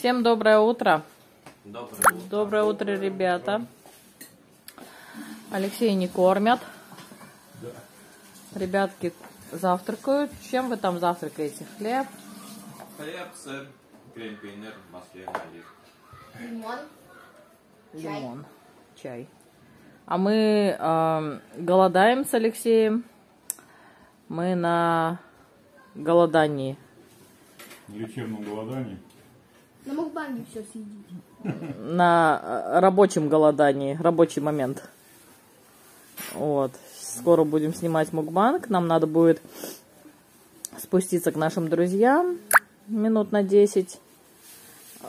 Всем доброе утро. Доброе утро. Доброе утро, ребята. Алексея не кормят. Да. Ребятки завтракают. Чем вы там завтракаете? Хлеб? Хлеб, сыр, крем-пейнер, масло, оливки. Лимон. Лимон. Чай. А мы голодаем с Алексеем. Мы на голодании. Лечебном голодании. На мукбанге все съедите. На рабочем голодании. Рабочий момент. Вот. Скоро будем снимать мукбанг. Нам надо будет спуститься к нашим друзьям минут на 10.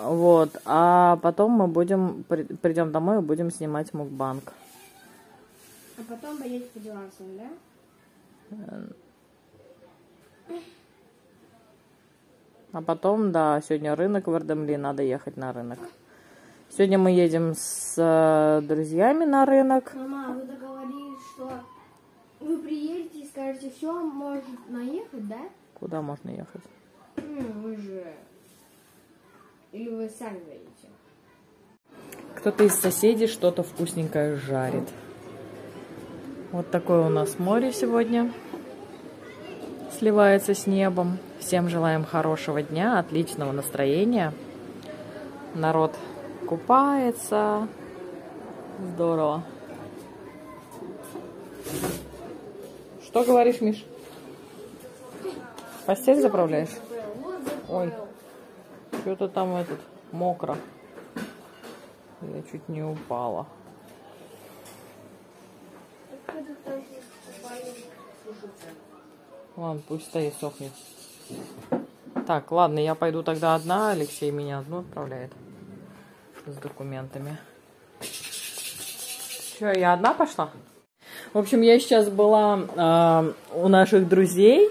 Вот. А потом мы придем домой и будем снимать мукбанг. А потом поедете по делам, да? А потом, да, сегодня рынок в Ардемли, надо ехать на рынок. Сегодня мы едем с друзьями на рынок. Мама, вы договорились, что вы приедете и скажете, все, можно ехать, да? Куда можно ехать? Вы же... Или вы сами поедете? Кто-то из соседей что-то вкусненькое жарит. Вот такое у нас море сегодня. Сливается с небом. Всем желаем хорошего дня, отличного настроения. Народ купается. Здорово. Что говоришь, Миш? Постель заправляешь? Ой, что-то там мокро. Я чуть не упала. Ладно, пусть стоит, сохнет. Так, ладно, я пойду тогда одна. Алексей меня одну отправляет с документами. Что, я одна пошла? В общем, я сейчас была у наших друзей.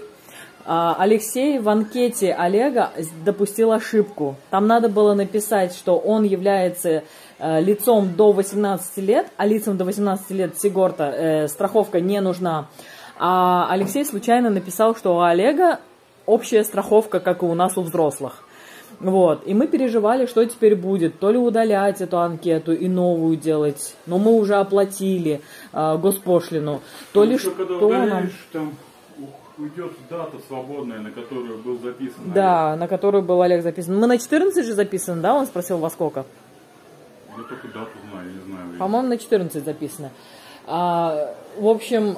Алексей в анкете Олега допустил ошибку. Там надо было написать, что он является лицом до 18 лет, а лицам до 18 лет сигорта страховка не нужна. А Алексей случайно написал, что у Олега общая страховка, как и у нас у взрослых. Вот. И мы переживали, что теперь будет. То ли удалять эту анкету и новую делать, но мы уже оплатили госпошлину. То ли что когда удаляешь, там уйдет дата свободная, на которую был записан Олег. Да, на которую был Олег записан. Мы на 14 же записаны, да? Он спросил, во сколько? Я только дату знаю, не знаю. По-моему, на 14 записано. В общем,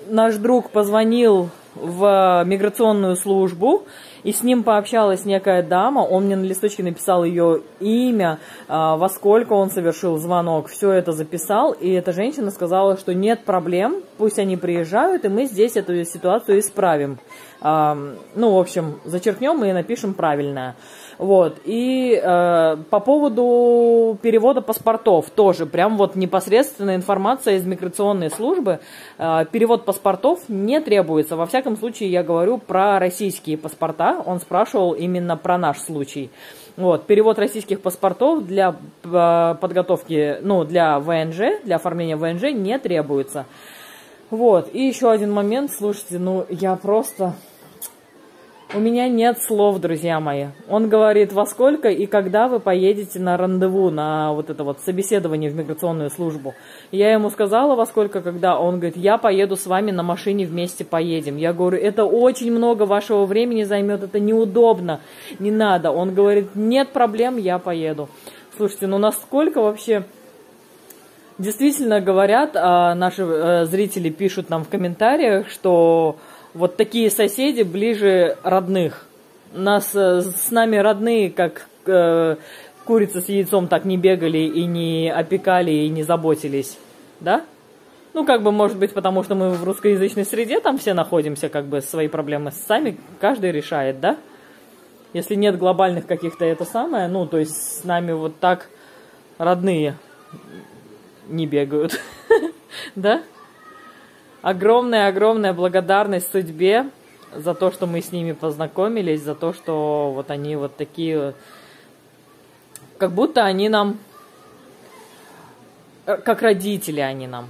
наш друг позвонил в миграционную службу, и с ним пообщалась некая дама. Он мне на листочке написал ее имя, во сколько он совершил звонок. Все это записал, и эта женщина сказала, что нет проблем, пусть они приезжают, и мы здесь эту ситуацию исправим. Ну, в общем, зачеркнем и напишем правильное. Вот. И по поводу перевода паспортов тоже прям вот непосредственная информация из миграционной службы. Перевод паспортов не требуется. Во всяком случае, я говорю про российские паспорта. Он спрашивал именно про наш случай. Вот. Перевод российских паспортов для подготовки, ну, для ВНЖ, для оформления ВНЖ не требуется. Вот. И еще один момент. Слушайте, ну, я просто... У меня нет слов, друзья мои. Он говорит, во сколько и когда вы поедете на рандеву, на вот это вот собеседование в миграционную службу. Я ему сказала, во сколько, когда. Он говорит, я поеду с вами на машине, вместе поедем. Я говорю, это очень много вашего времени займет, это неудобно, не надо. Он говорит, нет проблем, я поеду. Слушайте, ну насколько вообще... Действительно говорят, наши зрители пишут нам в комментариях, что... Вот такие соседи ближе родных. С нами родные, как курица с яйцом, так не бегали и не опекали, и не заботились. Да? Ну, как бы, может быть, потому что мы в русскоязычной среде там все находимся, как бы, свои проблемы сами каждый решает, да? Если нет глобальных каких-то это самое, ну, то есть с нами вот так родные не бегают. Да? Огромная благодарность судьбе за то, что мы с ними познакомились, за то, что вот они вот такие, как будто они нам, как родители они нам,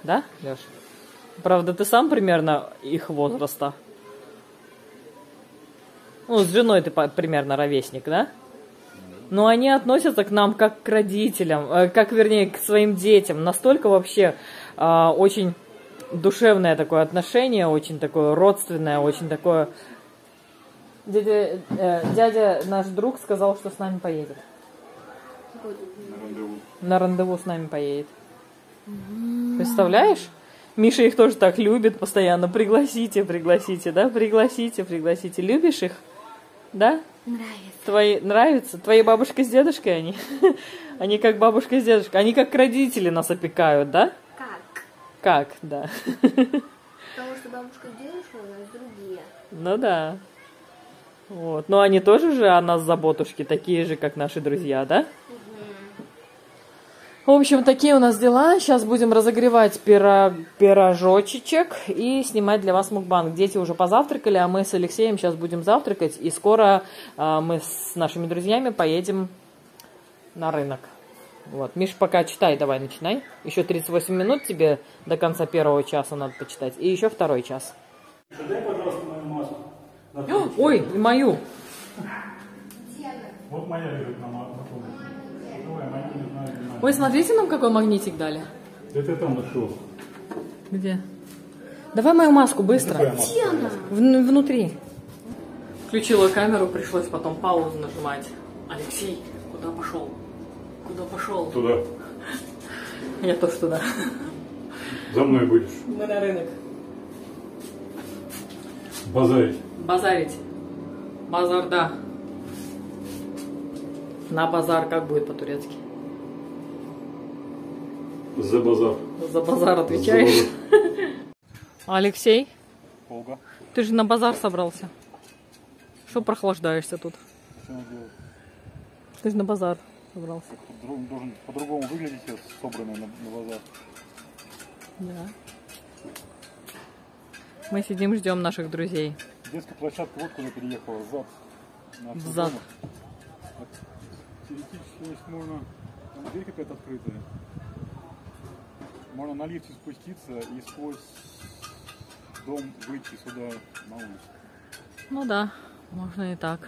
да, Леш? Правда, ты сам примерно их возраста. Ну, с женой ты примерно ровесник, да? но они относятся к нам как к родителям, как, вернее, к своим детям. Настолько вообще очень душевное такое отношение, очень такое родственное, очень такое... Дядя, наш друг, сказал, что с нами поедет. На рандеву с нами поедет. Представляешь? Миша их тоже так любит постоянно. Пригласите, пригласите, да? Пригласите, пригласите. Любишь их? Да? Нравится. Нравится? Твои бабушка с дедушкой они? Они как бабушка с дедушкой. Они как родители нас опекают, да? Как, да. Потому что бабушка и дедушка у нас другие. Ну да. Вот. Но они тоже же о нас заботушки, такие же, как наши друзья, да? В общем, такие у нас дела. Сейчас будем разогревать пирожочек и снимать для вас мукбанг. Дети уже позавтракали, а мы с Алексеем сейчас будем завтракать. И скоро мы с нашими друзьями поедем на рынок. Вот. Миш, пока читай, давай начинай. Еще 38 минут тебе до конца первого часа надо почитать. И еще второй час. Дай, пожалуйста, мою маску. Ой, и мою. Вот моя лежит на комнате. Давай, мою не знаю, где моя. Ой, смотрите, нам какой магнитик дали. Это я там нашел. Где? Давай мою маску быстро. Какая маска? Где она? Внутри. Включила камеру, пришлось потом паузу нажимать. Алексей, куда пошел? Куда пошел? Туда. Я тоже туда. За мной будешь. Мы на рынок. Базарить. Базарить. Базар, да. На базар как будет по-турецки? За базар. За базар отвечаешь? Алексей, Ольга. ты же на базар собрался. Что прохлаждаешься тут? Что надо делать? Ты же на базар собрался. Должен по-другому выглядеть, я собранный на базар. Да. Мы сидим, ждем наших друзей. Детская площадка вот куда переехала, зад. Взад. Теоретически здесь можно... Там дверь какая-то открытая. Можно на лифте спуститься и сквозь дом выйти сюда на улицу. Ну да, можно и так.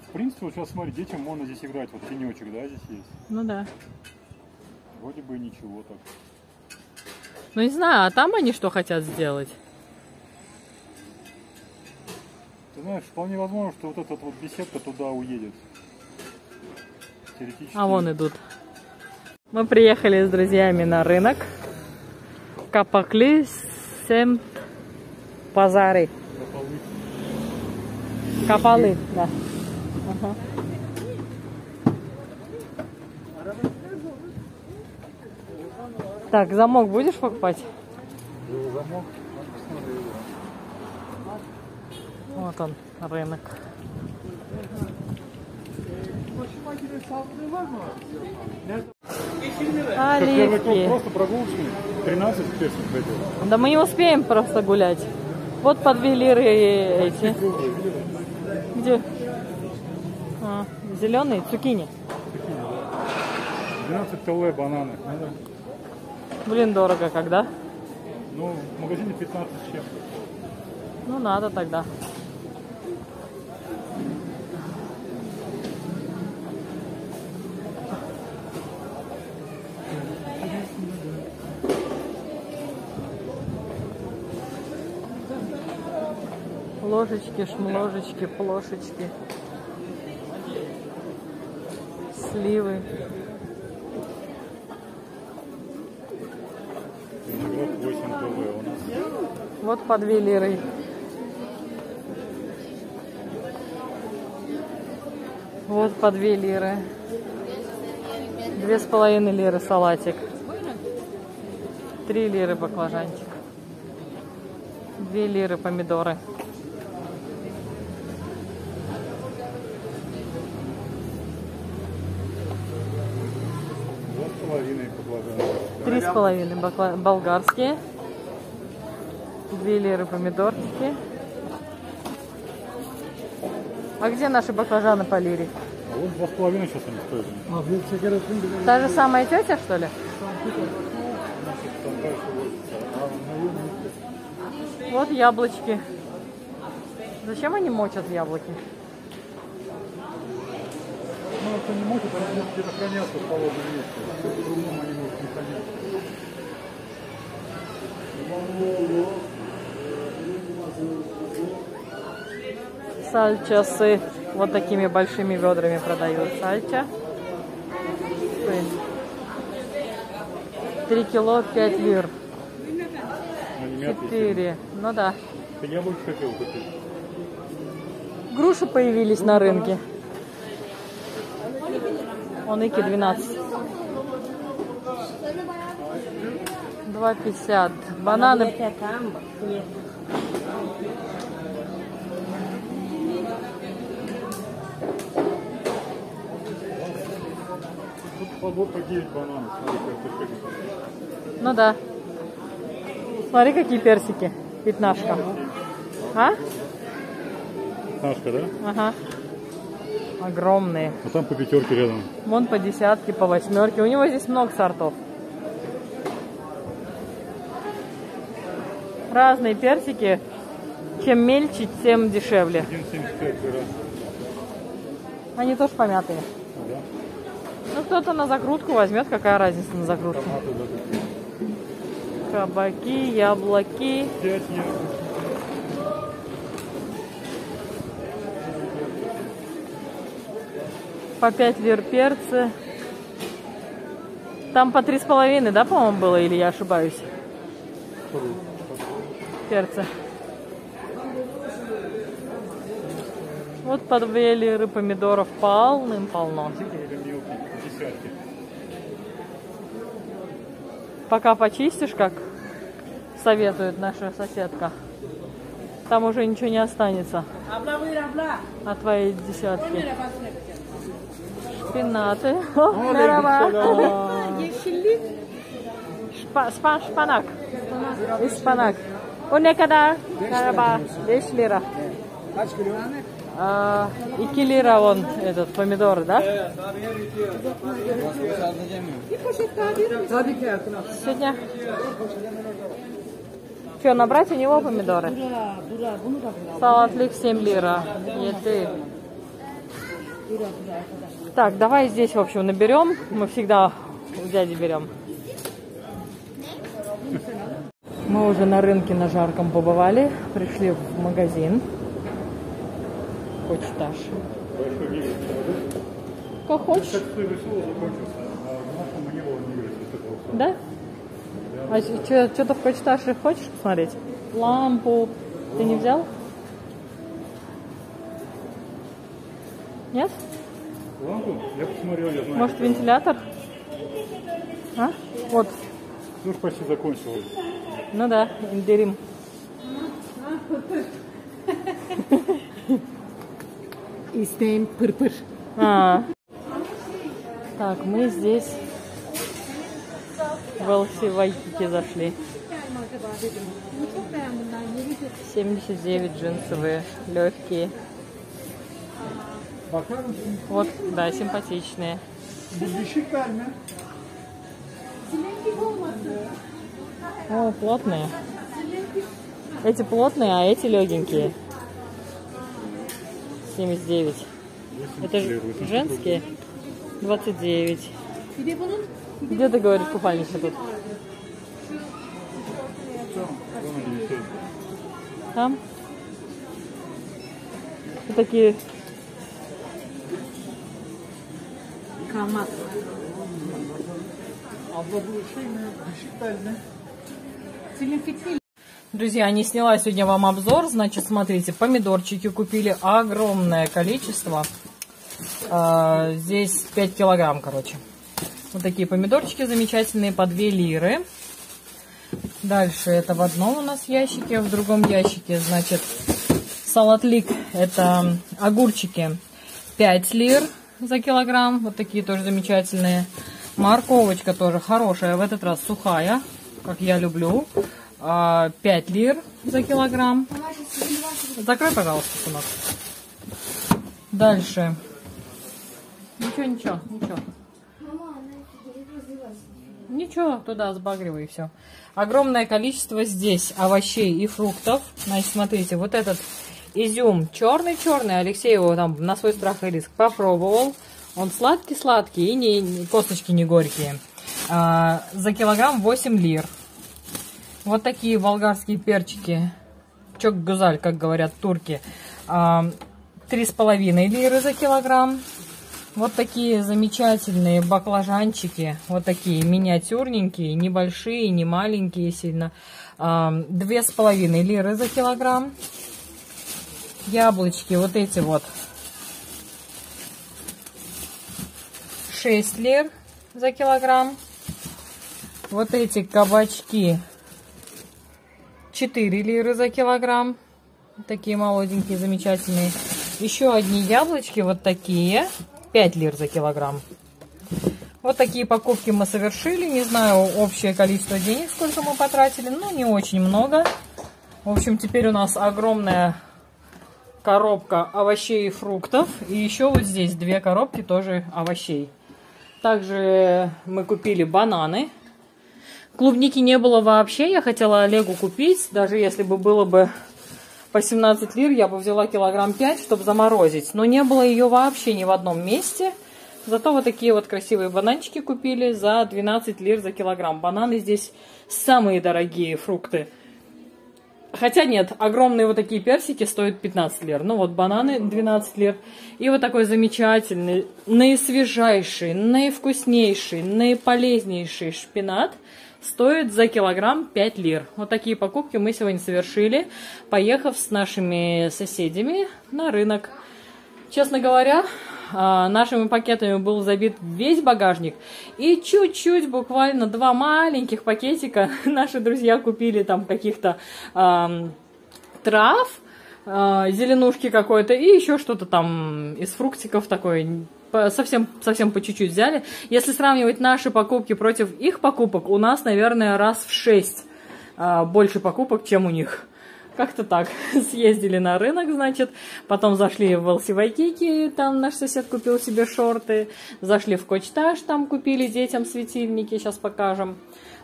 В принципе, вот сейчас смотри, детям можно здесь играть. Вот тенечек, да, здесь есть. Ну да. Вроде бы ничего так. Ну не знаю, а там они что хотят сделать? Ты знаешь, вполне возможно, что вот эта вот беседка туда уедет. Теоретически. А вон идут. Мы приехали с друзьями на рынок. Капакли Семт Пазары. Капалы, да. Ага. Так, замок будешь покупать? Замок. Вот он, рынок. Первый круг Оливки. просто прогулочный. 13 персов пойдет. Да мы не успеем просто гулять. Вот по 2 лиры эти. Где? А, зеленые, цукини. 12 ТЛ бананы. Блин, дорого когда? Ну, в магазине 15 с чем. Ну, надо тогда. Ложечки, шмложечки, плошечки. Сливы. Виноград 8 ТЛ у нас. Вот по 2 лиры. Вот по 2 лиры. 2,5 лиры салатик. 3 лиры баклажанчик. 2 лиры помидоры. Баклажаны. 3,5 болгарские. 2 лиры помидорчики. А где наши баклажаны по лире? А вот 2,5 сейчас они стоят. Та же самая тетя, что ли? Вот яблочки. Зачем они мочат яблоки? что не может, они могут где-то хранятся в холодном месте. По-другому они могут не хранятся. Сальчасы вот такими большими ведрами продают. Сальча. 3 кило 5 лир. 4. Ну да. Ты яблоки хотел купить? Груши появились на рынке. Оныки 12. 2,50. Бананы. Тут по 9 бананов. Смотри, как это. Ну да. Смотри, какие персики. Пятнашка. А? Пятнашка, да? Ага. Огромные. А там по 5 рядом. Вон по 10, по 8. У него здесь много сортов. Разные персики. Чем мельче, тем дешевле. 1,75 лира. Они тоже помятые. Да. Ну, кто-то на закрутку возьмет. Какая разница на закрутку? Томаты даже. Кабаки, яблоки. 5 яблок. По 5 лир перцы. Там по 3,5, да, по-моему, было? Или я ошибаюсь? Перцы. Вот по 2 лиры помидоров полным-полно. Десятки. Пока почистишь, как советует наша соседка, там уже ничего не останется от твоей десятки. Шпинаты. Шпанак. Испанак. Унекада. 5 лира. 2 лира вон этот помидор, да? Сегодня. Что, набрать у него помидоры? Салатлик 7 лира. Так, давай здесь, в общем, наберем. Мы всегда у дяди берем. Мы уже на рынке на Жарком побывали. Пришли в магазин. Почташ. Как хочешь. Да? А что-то в почташе хочешь посмотреть? Лампу ты не взял? Нет? Лампу? Я посмотрел, я знаю. Может, вентилятор? А? Вот. Ну, почти закончилось. Ну да, индирим. İsteğim pırpır. Так, мы здесь в LC Waikiki зашли. 79 джинсовые, легкие. Вот, да, симпатичные. О, плотные. Эти плотные, а эти легенькие. 79. Это женские? 29. Где ты говоришь купальники тут? Там? Вот такие. Камат. Друзья, не сняла сегодня вам обзор. Значит, смотрите, помидорчики купили огромное количество. Здесь 5 килограмм, короче. Вот такие помидорчики замечательные по 2 лиры. Дальше это в одном у нас ящике, в другом ящике, значит, салатлик. Это огурчики 5 лир за килограмм. Вот такие тоже замечательные. Морковочка тоже хорошая, в этот раз сухая, как я люблю. 5 лир за килограмм. Закрой, пожалуйста, сынок. Дальше. Ничего. Ничего, туда сбагривай и все. Огромное количество здесь овощей и фруктов. Значит, смотрите, вот этот изюм черный, Алексей его там на свой страх и риск попробовал. Он сладкий-сладкий и косточки не горькие. За килограмм 8 лир. Вот такие болгарские перчики. Чок-гузаль, как говорят турки. 3,5 лиры за килограмм. Вот такие замечательные баклажанчики. Вот такие миниатюрненькие, небольшие, не маленькие сильно. 2,5 лиры за килограмм. Яблочки вот эти вот. 6 лир за килограмм. Вот эти кабачки 4 лиры за килограмм. Такие молоденькие, замечательные. Еще одни яблочки вот такие. 5 лир за килограмм. Вот такие покупки мы совершили. Не знаю общее количество денег, сколько мы потратили, но не очень много. В общем, теперь у нас огромная коробка овощей и фруктов. И еще вот здесь 2 коробки тоже овощей. Также мы купили бананы. Клубники не было вообще. Я хотела Олегу купить. Даже если бы было бы по 17 лир, я бы взяла килограмм 5, чтобы заморозить. Но не было ее вообще ни в одном месте. Зато вот такие вот красивые бананчики купили за 12 лир за килограмм. Бананы здесь самые дорогие фрукты. Хотя нет, огромные вот такие персики стоят 15 лир. Ну вот бананы 12 лир. И вот такой замечательный, наисвежайший, наивкуснейший, наиполезнейший шпинат стоит за килограмм 5 лир. Вот такие покупки мы сегодня совершили, поехав с нашими соседями на рынок. Честно говоря, нашими пакетами был забит весь багажник. И чуть-чуть, буквально 2 маленьких пакетика наши друзья купили там каких-то трав, зеленушки какой-то и еще что-то там из фруктиков такое. Совсем по чуть-чуть взяли. Если сравнивать наши покупки против их покупок, у нас, наверное, раз в 6 больше покупок, чем у них. Как-то так. Съездили на рынок, значит. Потом зашли в LC Waikiki, там наш сосед купил себе шорты. Зашли в Кочташ, там купили детям светильники, сейчас покажем.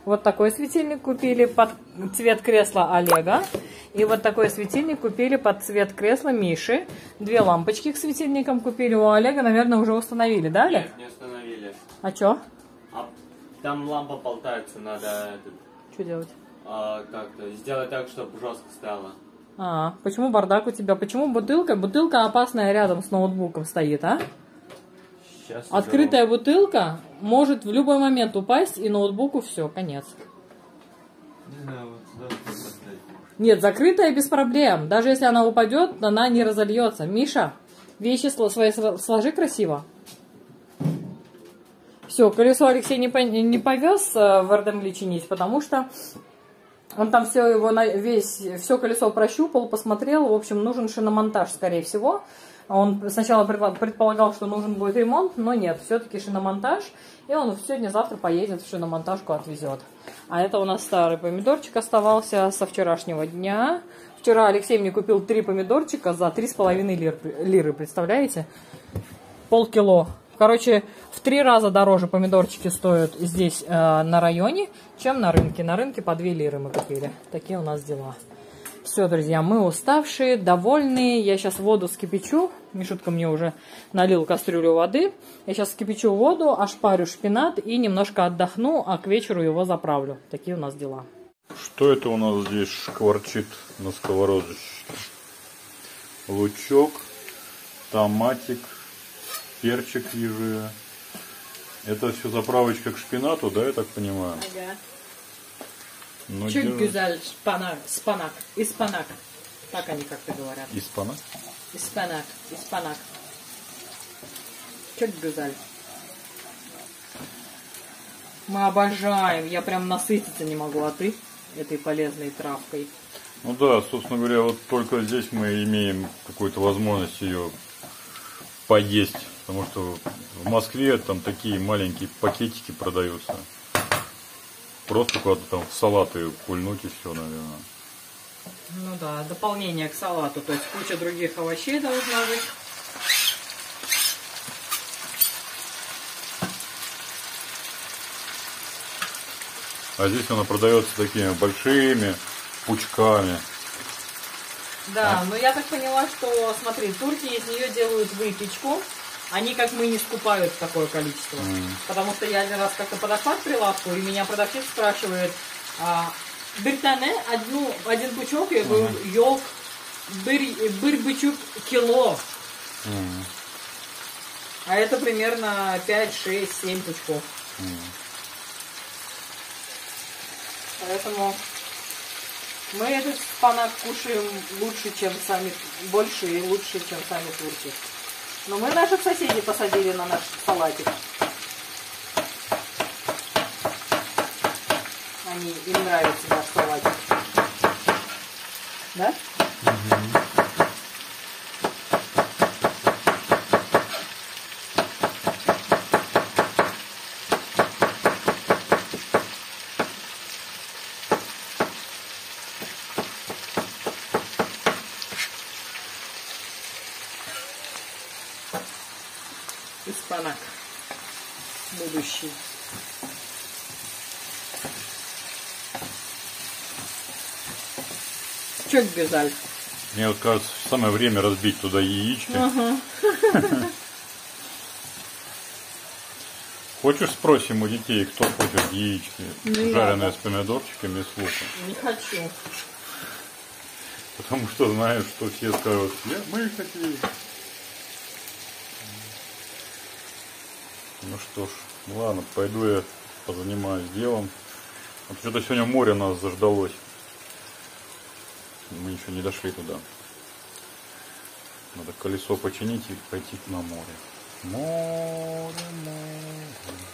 Вот такой светильник купили под цвет кресла Олега. И вот такой светильник купили под цвет кресла Миши. 2 лампочки к светильникам купили. У Олега, наверное, уже установили, да, Олег? Нет, не установили. А что? Там лампа болтается, надо Что делать? как-то сделать так, чтобы жестко стало. Почему бардак у тебя? Почему бутылка? Бутылка опасная рядом с ноутбуком стоит, а? Сейчас Открытая бутылка может в любой момент упасть, и ноутбуку все, конец. Не знаю, вот сюда поставить. Нет, закрытая без проблем. Даже если она упадет, она не разольется. Миша, вещи свои сложи красиво. Все, колесо Алексей не повез в Эрдемли чинить, потому что он там все колесо прощупал, посмотрел. В общем, нужен шиномонтаж, скорее всего. Он сначала предполагал, что нужен будет ремонт, но нет, все-таки шиномонтаж. И он сегодня-завтра поедет в шиномонтажку, отвезет. А это у нас старый помидорчик оставался со вчерашнего дня. Вчера Алексей мне купил 3 помидорчика за 3,5 лиры, представляете? Полкило. Короче, в 3 раза дороже помидорчики стоят здесь на районе, чем на рынке. На рынке по 2 лиры мы купили. Такие у нас дела. Все, друзья, мы уставшие, довольные. Я сейчас воду вскипячу. Мишутка мне уже налил кастрюлю воды. Я сейчас вскипячу воду, ошпарю шпинат и немножко отдохну, а к вечеру его заправлю. Такие у нас дела. Что это у нас здесь шкварчит на сковородочке? Лучок, томатик, перчик ежи. Это все заправочка к шпинату, да, я так понимаю? Ага. Ну, Чок-гузаль, спанак. Испанак. Так они как-то говорят. Испанак? Испанак. Чок-гузаль. Мы обожаем. Я прям насытиться не могу, а ты? Этой полезной травкой. Ну да, собственно говоря, вот только здесь мы имеем какую-то возможность ее поесть. Потому что в Москве там такие маленькие пакетики продаются. Просто куда-то там в салаты пульнуть и все, наверное. Ну да, дополнение к салату. То есть куча других овощей должна быть. А здесь она продается такими большими пучками. Да, но я так поняла, что, смотри, турки из нее делают выпечку. они, как мы, не скупают такое количество. Потому что я один раз как-то подошла к прилавку, и меня продавщик спрашивает, биртане, один пучок, я говорю, йог, бир бычук кило. А это примерно 5, 6, 7 пучков. Поэтому мы этот спанак кушаем лучше, чем сами, больше и лучше, чем сами турки. Но мы наших соседей посадили на наш салатик. Им нравится наш салатик. Да? Испанак будущий. Чё бежаль? Мне вот кажется, самое время разбить туда яички. Хочешь, спросим у детей, кто хочет яички, жареные с помидорчиками и с луком? Не хочу. Потому что знаю, что все скажут, мы хотим. Ну что ж, ладно, пойду я позанимаюсь делом. Вот что-то сегодня море нас заждалось. Мы еще не дошли туда. Надо колесо починить и пойти на море. Море, море.